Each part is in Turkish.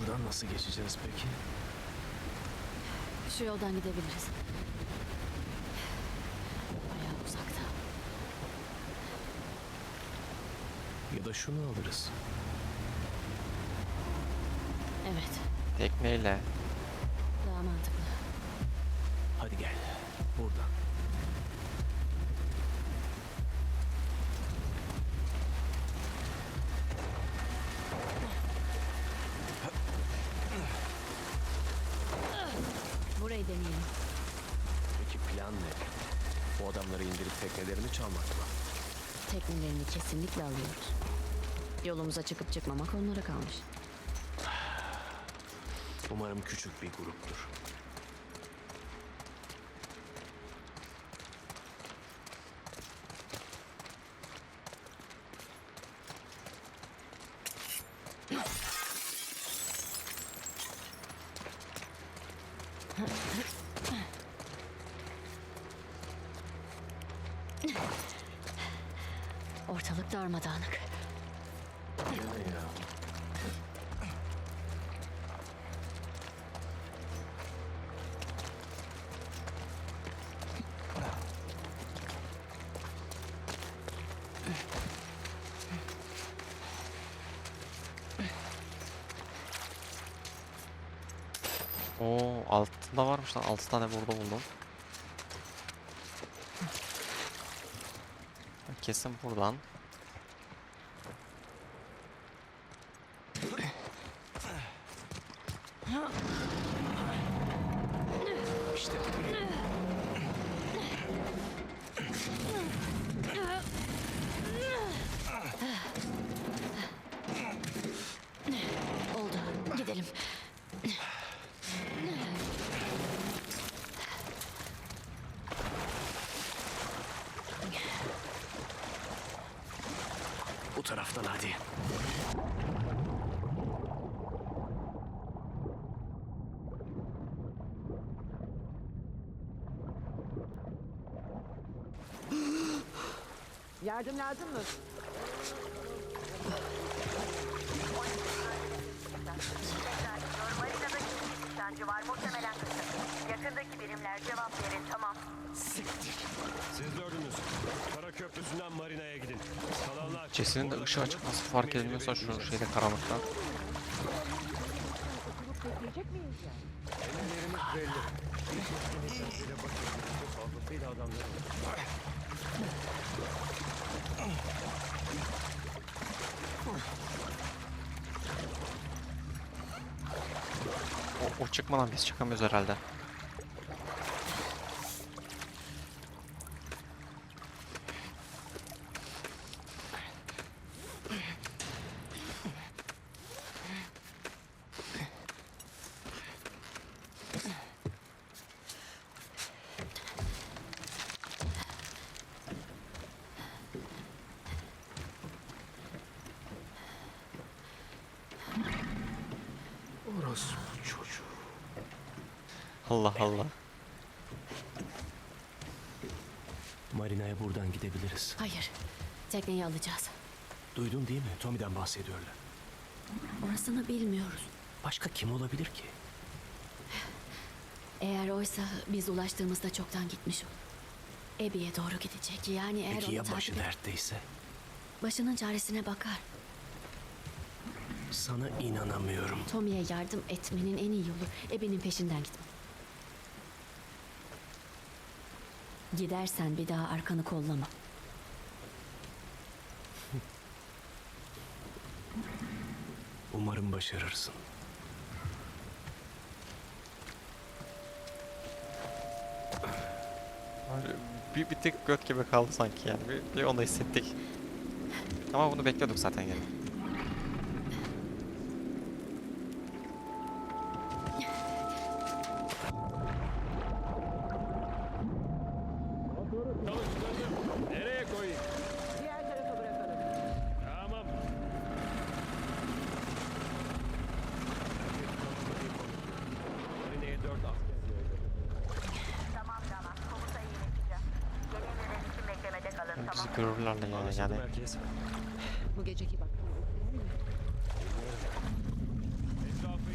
Buradan nasıl geçeceğiz peki? Şu yoldan gidebiliriz. Bayağı uzakta. Ya da şunu alırız. Evet, Tekneyle. daha mantıklı. Hadi gel. Buradan. Burayı deneyelim. Peki plan ne? Bu adamları indirip teknelerini çalmak mı? Teknelerini kesinlikle alıyoruz. Yolumuza çıkıp çıkmamak onlara kalmış. Umarım küçük bir gruptur. Ortalık darmadağınık. Ya. Oo, altında varmış lan. 6 tane burada buldum. Kesin buradan. İşte Oldu. Gidelim. bu taraftan hadi. Yardım lazım mı? Marina'da ciddi nişancı var, muhtemelen kısım. Yakındaki birimler cevap verin, tamam. Siz dördünüz. Kara Köprüsü'nden Marina'ya gidin. Kalanlar... Jesse'nin de ışığı açık nasıl fark edilmiyorsa şu şeyde karanlıkta. Oturup bekleyecek miyiz yani? Emirlerimiz belli. Bile bakın. Fazlasıyla adamlarım. O çıkmadan biz çıkamıyoruz herhalde. Orası bu çocuğu. Allah Allah. Marina'ya buradan gidebiliriz. Hayır. Tekneyi alacağız. Duydun değil mi? Tommy'den bahsediyorlar. Orasını bilmiyoruz. Başka kim olabilir ki? Eğer oysa biz ulaştığımızda çoktan gitmiş olur. Abby'ye doğru gidecek. Yani eğer Peki onu ya takip başı dertteyse? başının çaresine bakar. Sana inanamıyorum. Tommy'ye yardım etmenin en iyi yolu Abby'nin peşinden gitmek. Gidersen bir daha arkanı kollama. Umarım başarırsın. Bir tık göt gibi kaldı sanki yani. Bir onu hissettik. Ama bunu bekliyorduk zaten yani. Nereye koyayım? Diğer tarafa bırakalım. Tamam. Marina'ya 4 asker gönderin. Tamam, komutayı ileteceğim. Yeni emirler için beklemede kalın, tamam. Bizi görürler yani. Anlaşıldı merkez. Bu geceki bak. Etrafı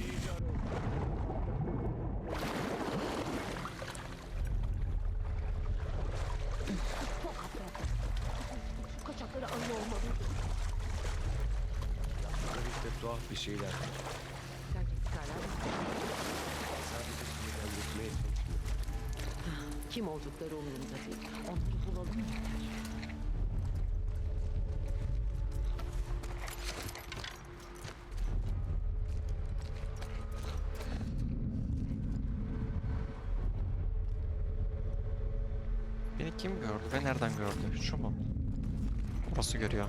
Tuhaf bir şeyler. Sence çıkarlar mı? Sadece sinirden geçmeye çalışmıyor. Kim oldukları umurumda değil. Onları bulalım yeter. Beni kim gördü ve nereden gördü? Şu mu? Burası görüyor.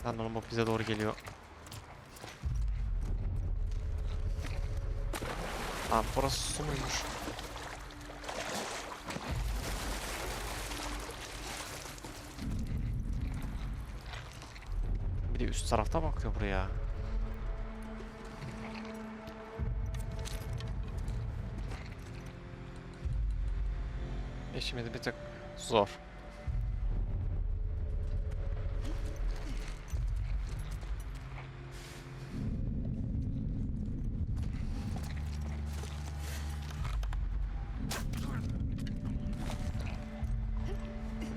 Lan oğlum bu bize doğru geliyor. Aa burası su muymuş? Bir de üst tarafta bakıyor buraya. İşimiz bir tık zor.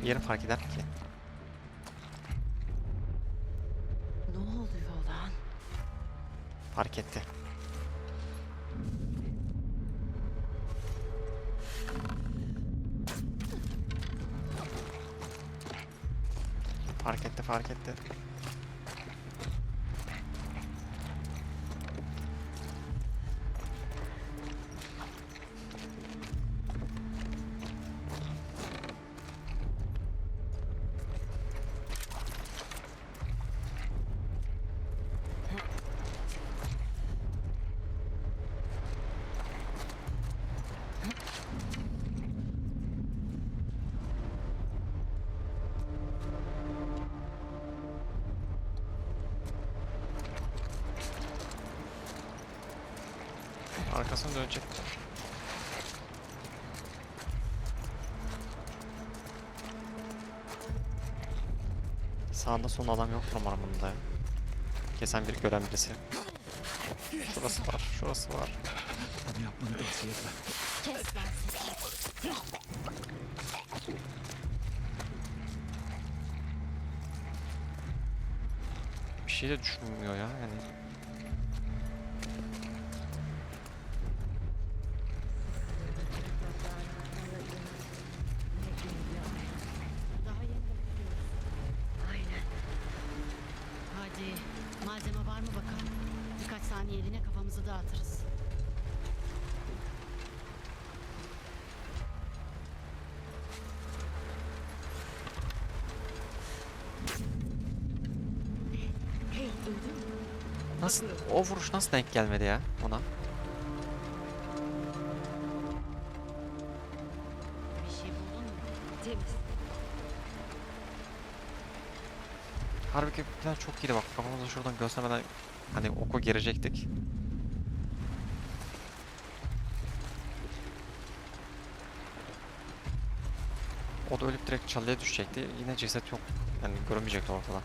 Yeri fark eder mi ki? Ne oluyor lan? Fark etti. Fark etti, fark etti. Arkasına dönecek. Sağında son adam yok umarım bunda. Kesen bir gören birisi. Şurası var, şurası var. Kes lan sesini. Bir şey de düşünmüyor ya yani. Daha yeni bekliyoruz. Aynen. Hadi malzeme var mı bakalım. Birkaç saniyeliğine kafamızı dağıtırız. Nasıl, o vuruş nasıl denk gelmedi ya ona? Bir şey buldun mu? Temiz. Halbuki plan çok iyiydi bak. Kafamızı şuradan göstermeden hani oku girecektik. O da ölüp direkt çalıya düşecekti. Yine ceset yok. Yani görünmeyecekti ortada.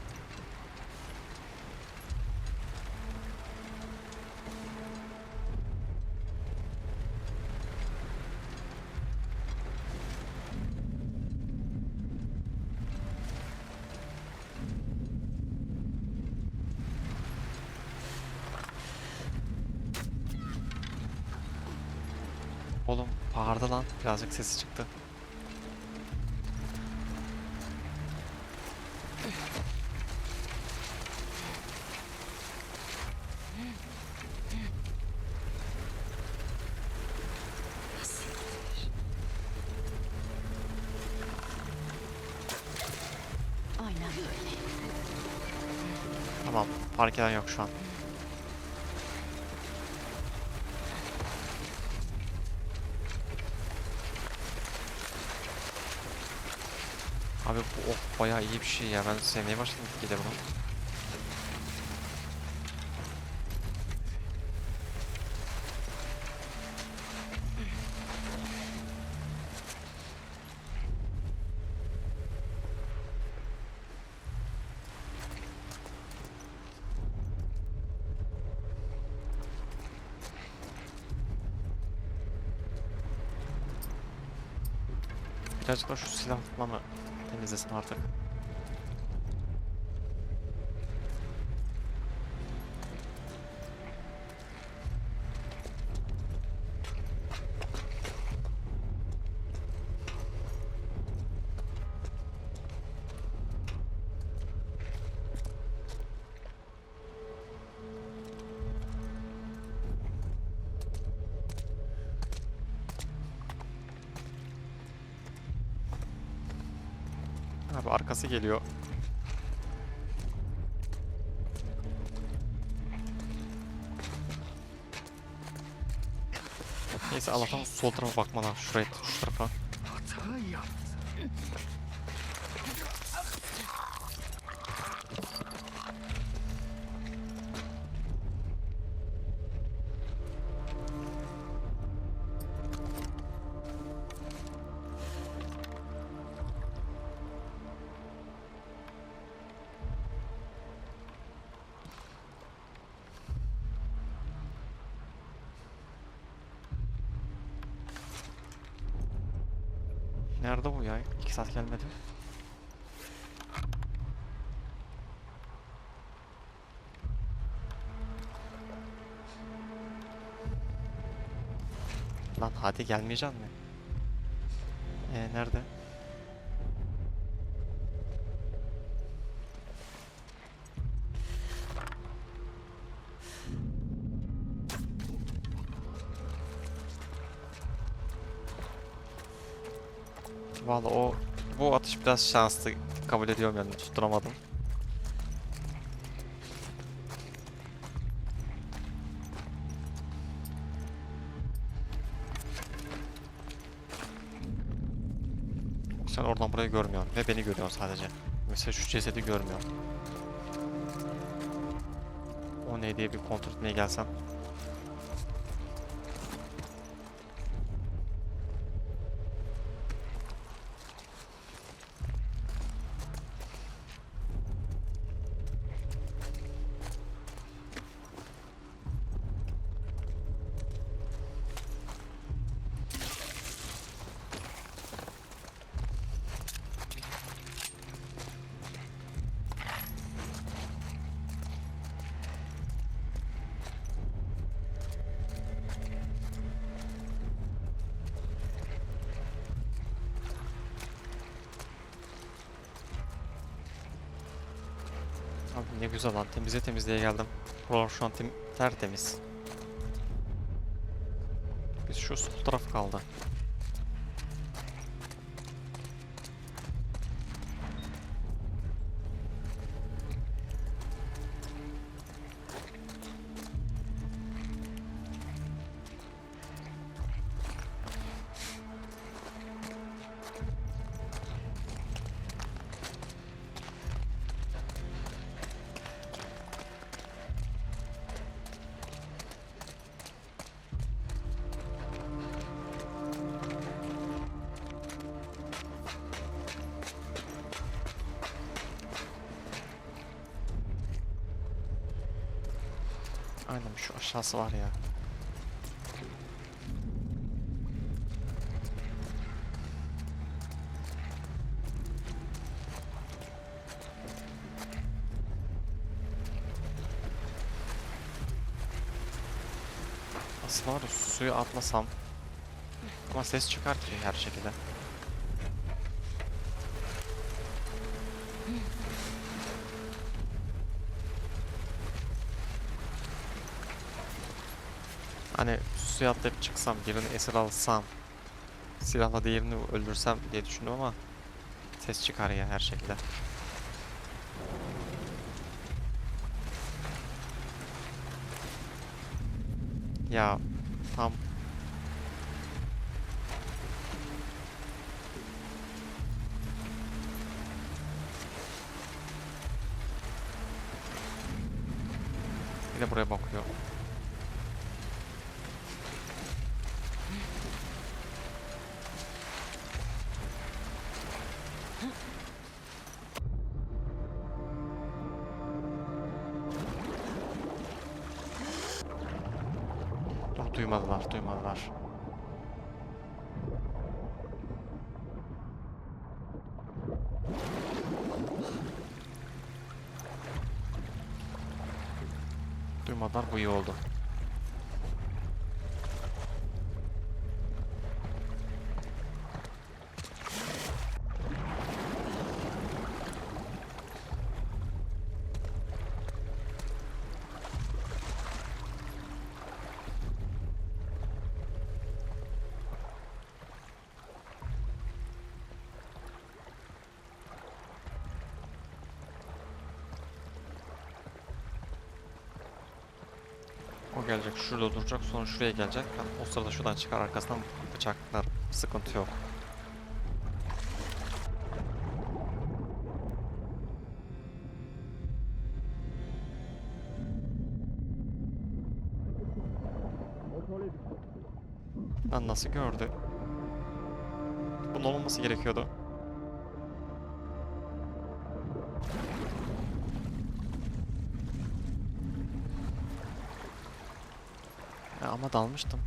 Oğlum bağırdı lan. Birazcık sesi çıktı. Aynen böyle. Tamam. Fark eden yok şu an. Abi bu ok bayağı iyi bir şey ya. Ben sevmeye başladım gide bunu. Birazcık da şu silahla mı temizlesin artık? Abi arkası geliyor. Neyse Allah'tan sol tarafa bakmadan şuraya, şu tarafa. Nerede bu ya? 2 saat gelmedi. Lan hadi gelmeyecek mi? Nerede? Vallahi bu atış biraz şanslı, kabul ediyorum yani, tutturamadım. Sen oradan burayı görmüyorsun ve beni görüyorsun sadece. Mesela şu cesedi görmüyorum. O ne diye bir kontrol etmeye gelsem. Abi ne güzel lan, temizliğe geldim. Buralar şu an tertemiz. Biz şu sol taraf kaldı. Aynen, şu aşağısı var ya. Aslında var ya, suyu atlasam ama ses çıkartıyor her şekilde. Hani suya atlayıp çıksam, birini esir alsam, silahla diğerini öldürsem diye düşündüm ama ses çıkar ya her şekilde. Ya tam bir de buraya bakıyor. Duymadılar. Duymadılar, bu iyi oldu. O gelecek, şurada duracak, sonra şuraya gelecek. Ben o sırada şuradan çıkar, arkasından bıçaklar. Sıkıntı yok. Lan nasıl gördü? Bunun olmaması gerekiyordu. Ya ama dalmıştım.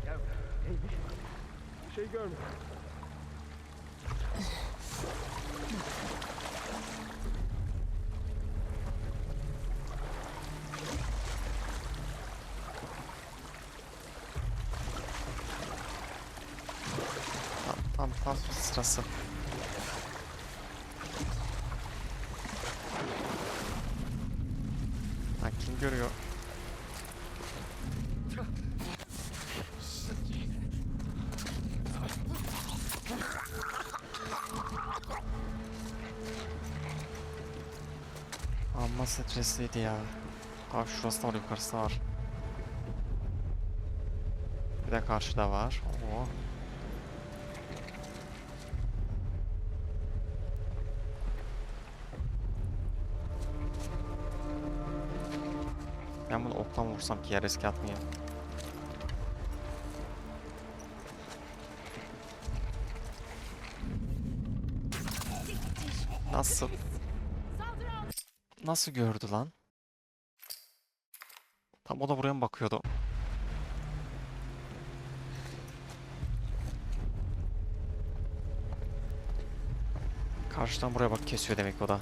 Ya neymiş? Bir şey görmedim. Tam sırası. Ha, kim görüyor? Amma stresliydi ya. Abi şurası da var, yukarısı da var. Bir de karşıda var. Oo. Ben bunu okla mı vursam ki ya, riske atmayayım. Nasıl? Nasıl gördü lan? Tam o da buraya mı bakıyordu? Karşıdan buraya bak, kesiyor demek o da.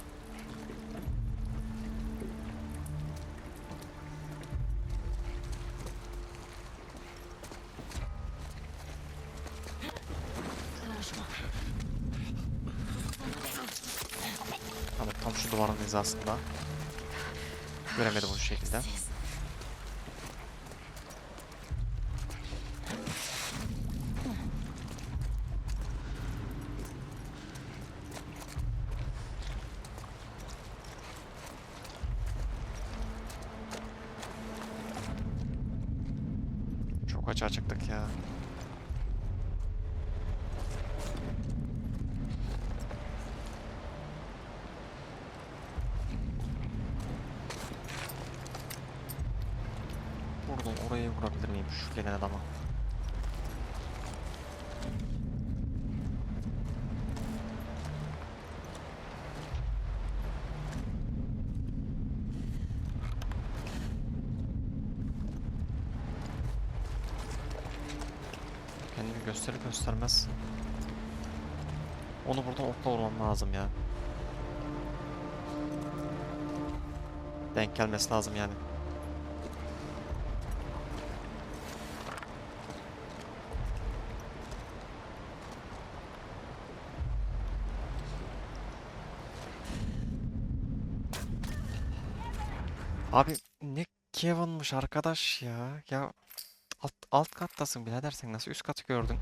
Tamam, tam şu duvarın hizasında. Göremedim bu şekilde. Çok açığa çıktık ya. Buradan oraya vurabilir miyim şu gelen adama? Kendimi gösterir göstermez onu buradan okla vurmam lazım ya. Denk gelmesi lazım yani. Abi ne Kevin'mış arkadaş ya. Ya alt kattasın birader, sen nasıl üst katı gördün?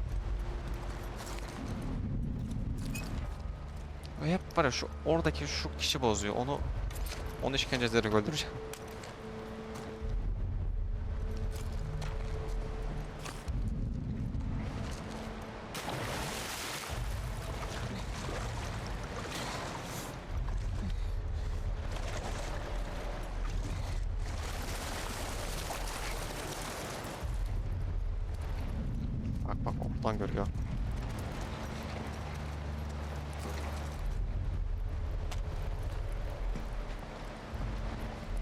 O hep var ya, şu oradaki şu kişi bozuyor. Onu işkenceleri öldüreceğim. Bak oktan görüyor.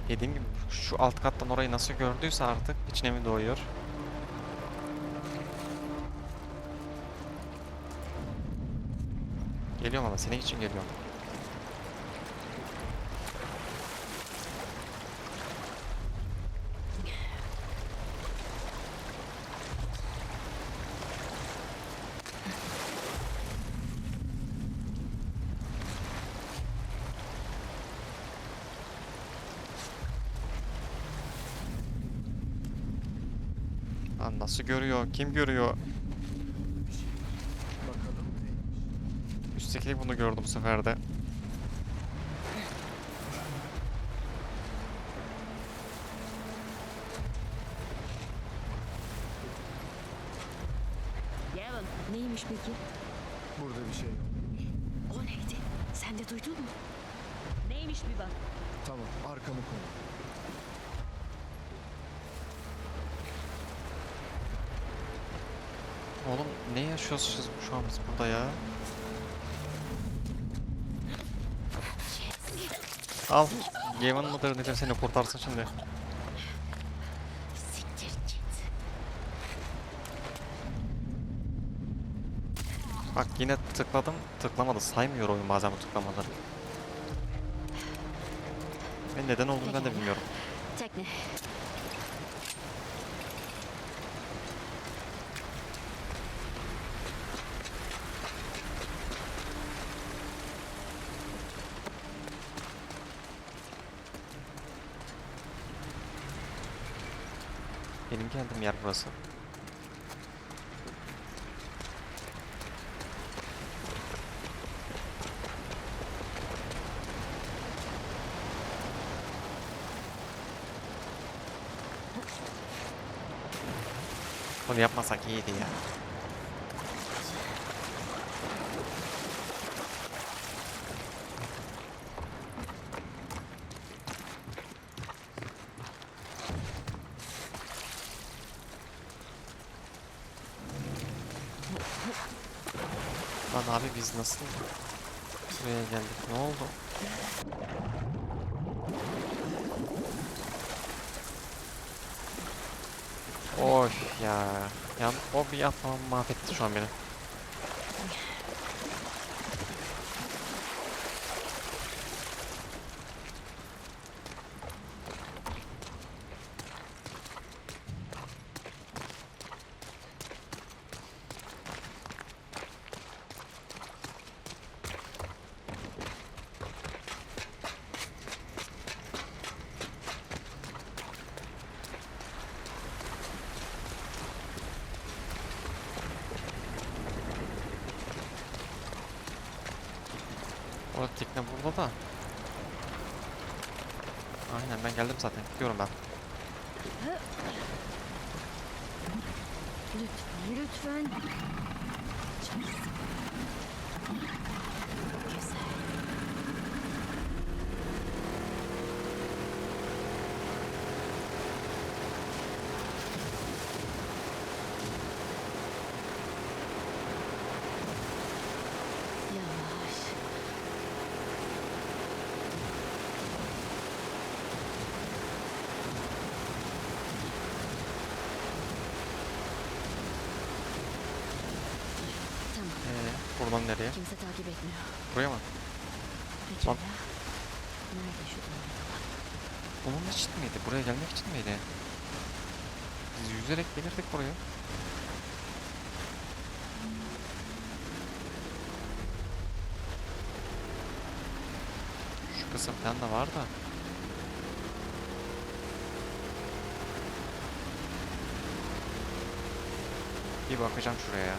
Dediğim gibi şu alt kattan orayı nasıl gördüyse artık içine mi doğuyor? Geliyorum ama senin için geliyorum. Lan nasıl görüyor? Kim görüyor? Bakalım neymiş. Üstteki bunu gördüm bu sefer de. Gavin, neymiş peki? Burada bir şey yok. O neydi? Sen de duydun mu? Neymiş bir bak. Tamam, arkamı koy. Oğlum ne yaşıyoruz şu an biz burada ya? Al. Gavin mıdır nedir seni kurtarsın şimdi. Siktir git. Bak yine tıkladım. Tıklamadı. Saymıyor oyun bazen bu tıklamaları. Ve neden olduğunu ben de bilmiyorum. Tekne. Benim geldiğim yer burası. Bunu yapmasak iyiydi ya. Lan abi biz nasıl buraya geldik? Ne oldu? Oy ya. Yani o bir yapmam mahvetti şu an beni. Orada tekne burada da. Aynen ben geldim zaten. Gidiyorum ben. Lütfen, lütfen. Çok güzel. Yavaş. Tamam. Buradan nereye? Kimse takip etmiyor. Buraya mı? Pekala. Lan. Nerede şu dondurma? Bunun için miydi? Buraya gelmek için miydi? Biz yüzerek gelirdik buraya. Şu kısım falan da var da. Bir bakacağım şuraya ya.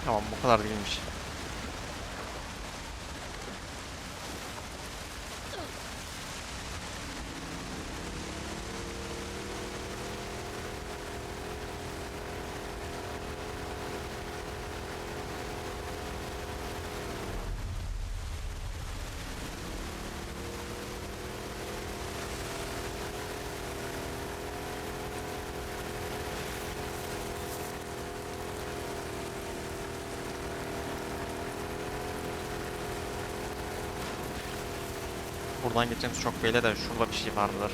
Tamam bu kadar değilmiş. Buradan geçeceğimiz çok belli de şurada bir şey vardır.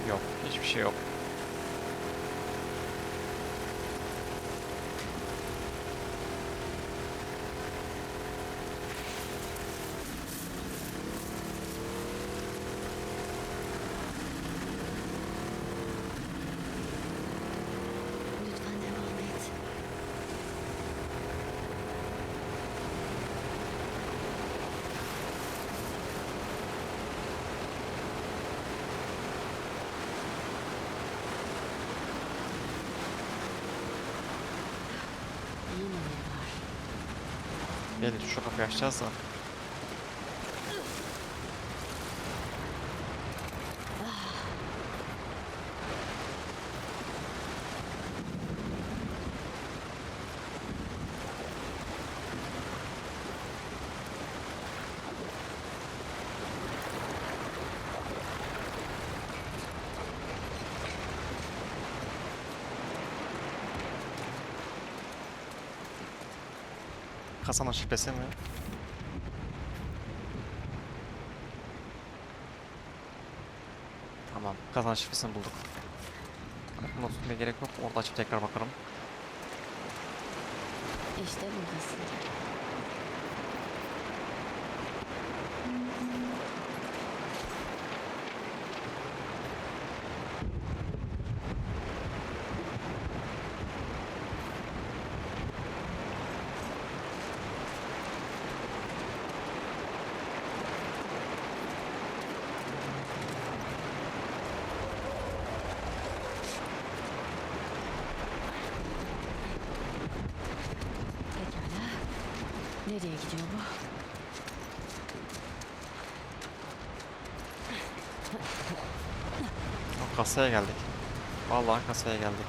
Yok. Hiçbir şey yok. Lütfen devam et. Yine ne var? Gelin şu kapıyı açacağız da. Kasanın şifresi mi? Tamam. Kasanın şifresini bulduk. Bunu tutmaya gerek yok. Orada açıp tekrar bakarım. İşte buradasın. Pekala. Nereye gidiyor bu? Kasaya geldik. Vallahi kasaya geldik.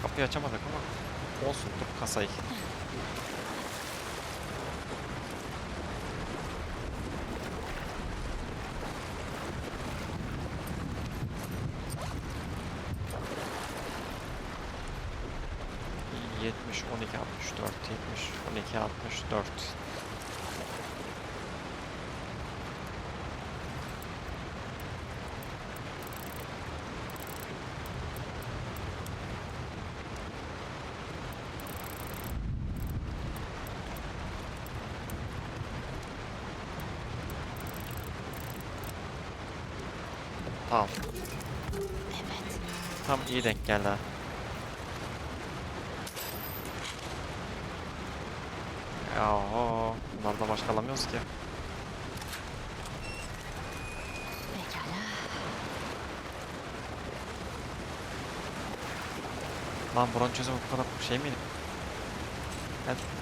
Kapıyı açamadık ama olsun, dur kasayı. ...70, 12, 64, 70, 12, 64. Tamam. Evet. Tam iyi denk geldi ha. Yahu, bunlarda başka alamıyoruz ki. Pekala. Lan buranın çözümü bu kadar şey miydi?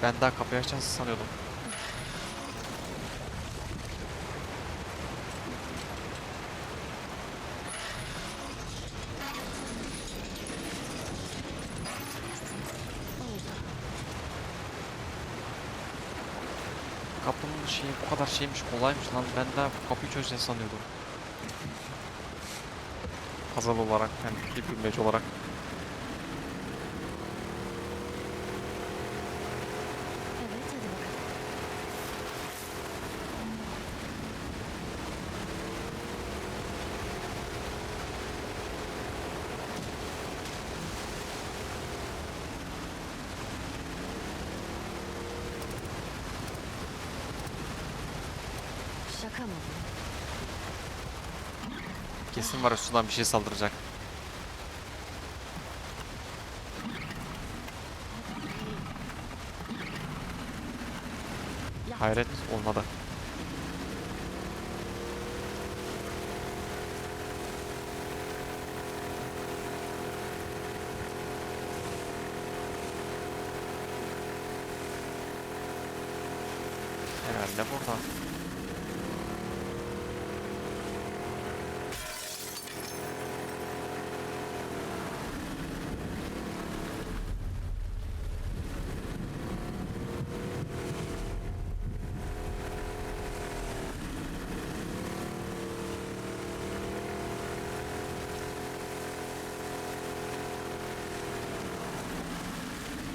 Ben daha kapıyı açacağız sanıyordum. Kapının şeyi bu kadar şeymiş, kolaymış lan. Ben daha bu kapıyı çözeceğiz sanıyordum. Puzzle olarak, yani bir bilmece olarak. Evet, hadi bakalım. Şaka mı bu? Kesin var, üstünden bir şey saldıracak. Hayret, olmadı. Herhalde burada.